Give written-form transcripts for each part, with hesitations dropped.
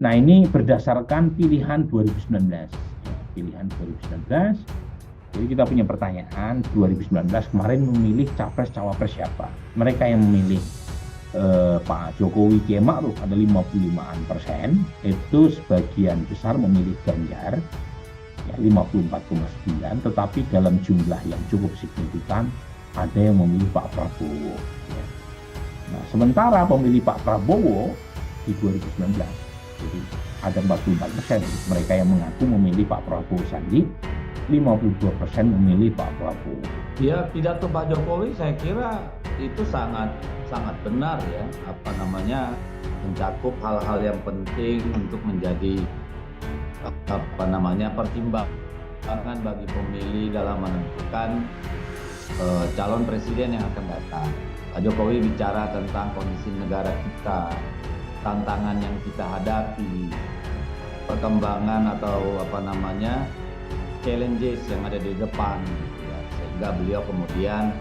Nah, ini berdasarkan pilihan 2019. Ya, pilihan 2019. Jadi kita punya pertanyaan, 2019 kemarin memilih capres-cawapres siapa? Mereka yang memilih Pak Jokowi Kiai Ma'ruf ada 55%, itu sebagian besar memilih Ganjar, ya 54,9, tetapi dalam jumlah yang cukup signifikan ada yang memilih Pak Prabowo. Ya. Nah, sementara pemilih Pak Prabowo di 2019, jadi ada 44% mereka yang mengaku memilih Pak Prabowo Sandi, 52% memilih Pak Prabowo. Ya, pidato Pak Jokowi saya kira itu sangat benar ya, mencakup hal-hal yang penting untuk menjadi pertimbangan bagi pemilih dalam menentukan calon presiden yang akan datang. Pak Jokowi bicara tentang kondisi negara kita, tantangan yang kita hadapi, perkembangan atau challenges yang ada di depan, ya, sehingga beliau kemudian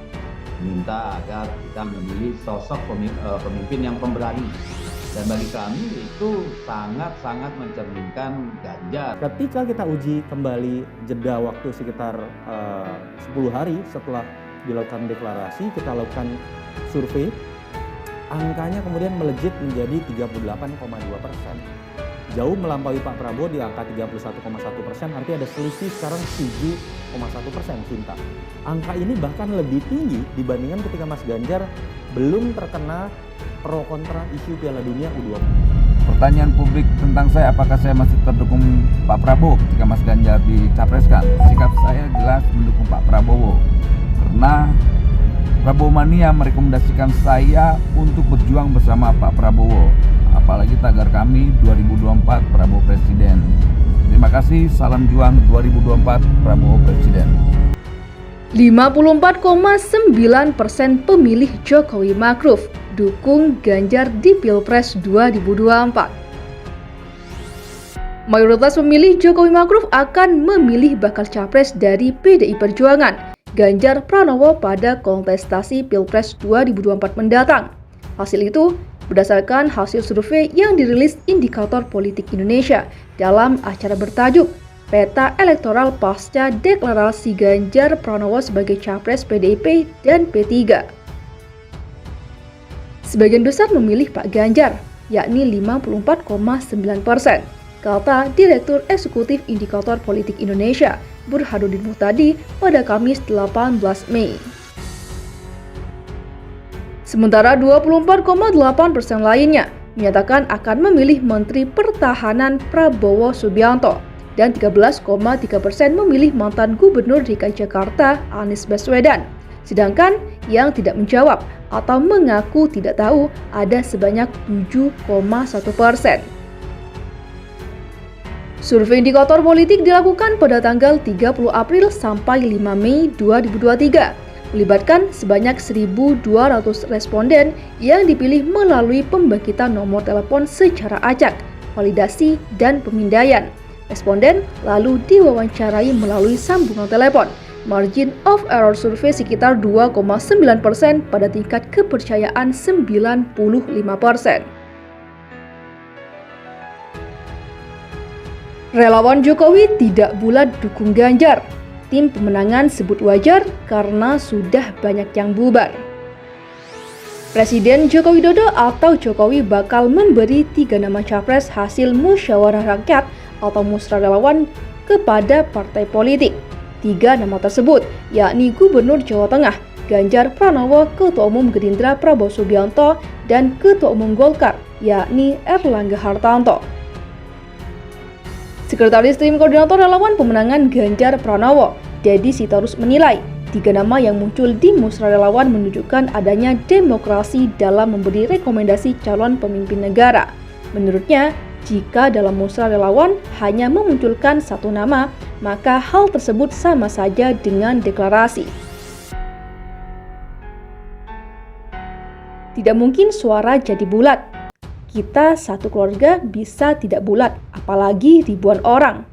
minta agar kita memilih sosok pemimpin yang pemberani. Dan bagi kami itu sangat mencerminkan Ganjar. Ketika kita uji kembali jeda waktu sekitar 10 hari setelah dilakukan deklarasi, kita lakukan survei, angkanya kemudian melejit menjadi 38,2%. Jauh melampaui Pak Prabowo di angka 31,1%, artinya ada selisih sekarang 7,1%, Cinta. Angka ini bahkan lebih tinggi dibandingkan ketika Mas Ganjar belum terkena pro kontra isu Piala Dunia U20. Pertanyaan publik tentang saya, apakah saya masih terdukung Pak Prabowo ketika Mas Ganjar dicapreskan? Sikap saya jelas mendukung Pak Prabowo, karena Prabowo Mania merekomendasikan saya untuk berjuang bersama Pak Prabowo. Apalagi tagar kami 2024 Prabowo Presiden. Terima kasih, salam juang 2024 Prabowo Presiden. 54,9% pemilih Jokowi Ma'ruf dukung Ganjar di Pilpres 2024. Mayoritas pemilih Jokowi Ma'ruf akan memilih bakal capres dari PDI Perjuangan, Ganjar Pranowo, pada kontestasi Pilpres 2024 mendatang. Hasil itu berdasarkan hasil survei yang dirilis Indikator Politik Indonesia dalam acara bertajuk Peta Elektoral Pasca Deklarasi Ganjar Pranowo sebagai Capres PDIP dan P3. Sebagian besar memilih Pak Ganjar, yakni 54,9%, kata Direktur Eksekutif Indikator Politik Indonesia, Burhanuddin Muhtadi, pada Kamis 18 Mei. Sementara 24,8% lainnya menyatakan akan memilih Menteri Pertahanan Prabowo Subianto dan 13,3% memilih mantan Gubernur DKI Jakarta Anies Baswedan. Sedangkan yang tidak menjawab atau mengaku tidak tahu ada sebanyak 7,1%. Survei Indikator Politik dilakukan pada tanggal 30 April sampai 5 Mei 2023. Melibatkan sebanyak 1.200 responden yang dipilih melalui pembangkitan nomor telepon secara acak, validasi, dan pemindaian. Responden lalu diwawancarai melalui sambungan telepon. Margin of error survei sekitar 2,9% pada tingkat kepercayaan 95%. Relawan Jokowi tidak bulat dukung Ganjar. Tim pemenangan sebut wajar karena sudah banyak yang bubar. Presiden Joko Widodo atau Jokowi bakal memberi 3 nama capres hasil musyawarah rakyat atau musra relawan kepada partai politik. 3 nama tersebut yakni Gubernur Jawa Tengah Ganjar Pranowo, Ketua Umum Gerindra Prabowo Subianto, dan Ketua Umum Golkar yakni Erlangga Hartarto. Sekretaris Tim Koordinator Relawan Pemenangan Ganjar Pranowo, Dedi Sitorus, menilai 3 nama yang muncul di musra relawan menunjukkan adanya demokrasi dalam memberi rekomendasi calon pemimpin negara. Menurutnya, jika dalam musra relawan hanya memunculkan 1 nama, maka hal tersebut sama saja dengan deklarasi. Tidak mungkin suara jadi bulat. Kita satu keluarga bisa tidak bulat, apalagi ribuan orang.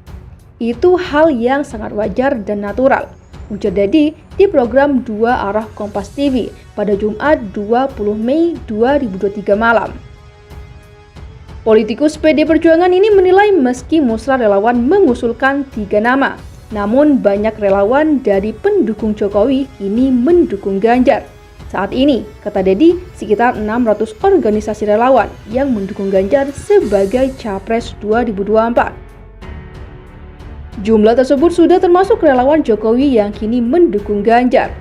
Itu hal yang sangat wajar dan natural, ujar Dedi di program 2 Arah Kompas TV pada Jumat 20 Mei 2023 malam. Politikus PD Perjuangan ini menilai meski musrah relawan mengusulkan 3 nama, namun banyak relawan dari pendukung Jokowi kini mendukung Ganjar. Saat ini, kata Dedi, sekitar 600 organisasi relawan yang mendukung Ganjar sebagai Capres 2024. Jumlah tersebut sudah termasuk relawan Jokowi yang kini mendukung Ganjar.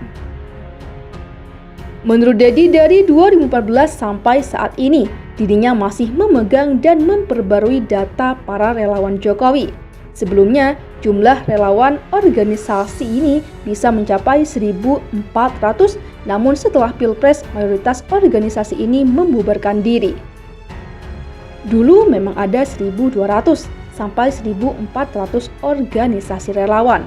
Menurut Dedi, dari 2014 sampai saat ini, dirinya masih memegang dan memperbarui data para relawan Jokowi. Sebelumnya, jumlah relawan organisasi ini bisa mencapai 1.400, namun setelah Pilpres, mayoritas organisasi ini membubarkan diri. Dulu memang ada 1.200 sampai 1.400 organisasi relawan,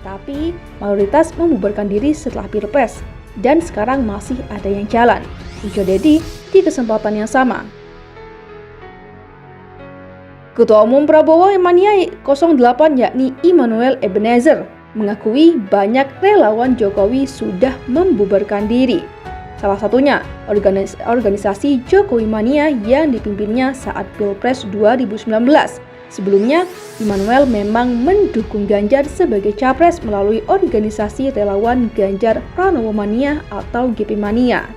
tapi mayoritas membubarkan diri setelah Pilpres, dan sekarang masih ada yang jalan, ujar Dedi di kesempatan yang sama. Ketua Umum Prabowo Mania 08 yakni Immanuel Ebenezer mengakui banyak relawan Jokowi sudah membubarkan diri. Salah satunya organisasi Jokowi Mania yang dipimpinnya saat Pilpres 2019. Sebelumnya, Immanuel memang mendukung Ganjar sebagai capres melalui organisasi relawan Ganjar Pranowo Mania atau GP Mania.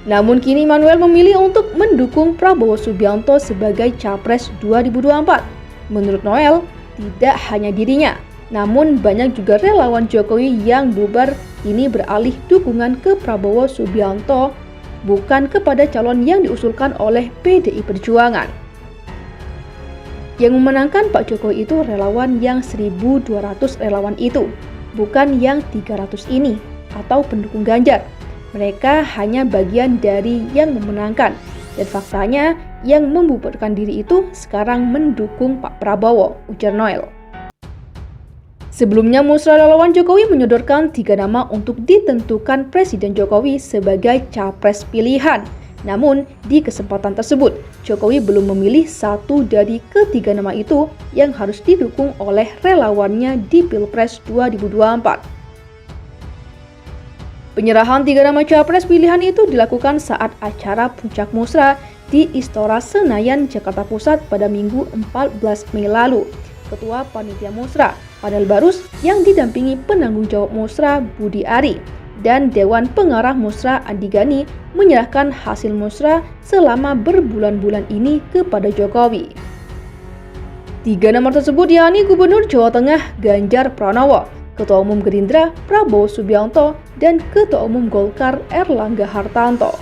Namun kini Immanuel memilih untuk mendukung Prabowo Subianto sebagai Capres 2024. Menurut Noel, tidak hanya dirinya, namun banyak juga relawan Jokowi yang bubar ini beralih dukungan ke Prabowo Subianto, bukan kepada calon yang diusulkan oleh PDI Perjuangan. Yang memenangkan Pak Jokowi itu relawan yang 1.200 relawan itu, bukan yang 300 ini atau pendukung Ganjar. Mereka hanya bagian dari yang memenangkan, dan faktanya yang membubarkan diri itu sekarang mendukung Pak Prabowo, ujar Noel. Sebelumnya, musrah relawan Jokowi menyodorkan 3 nama untuk ditentukan Presiden Jokowi sebagai capres pilihan. Namun, di kesempatan tersebut, Jokowi belum memilih satu dari ketiga nama itu yang harus didukung oleh relawannya di Pilpres 2024. Penyerahan 3 nama capres pilihan itu dilakukan saat acara puncak musrah di Istora Senayan, Jakarta Pusat pada Minggu 14 Mei lalu. Ketua Panitia Musrah, Panel Barus, yang didampingi penanggung jawab musrah Budi Ari, dan Dewan Pengarah Musrah Andi Gani menyerahkan hasil musrah selama berbulan-bulan ini kepada Jokowi. 3 nama tersebut yakni Gubernur Jawa Tengah Ganjar Pranowo, Ketua Umum Gerindra Prabowo Subianto, dan Ketua Umum Golkar Erlangga Hartarto.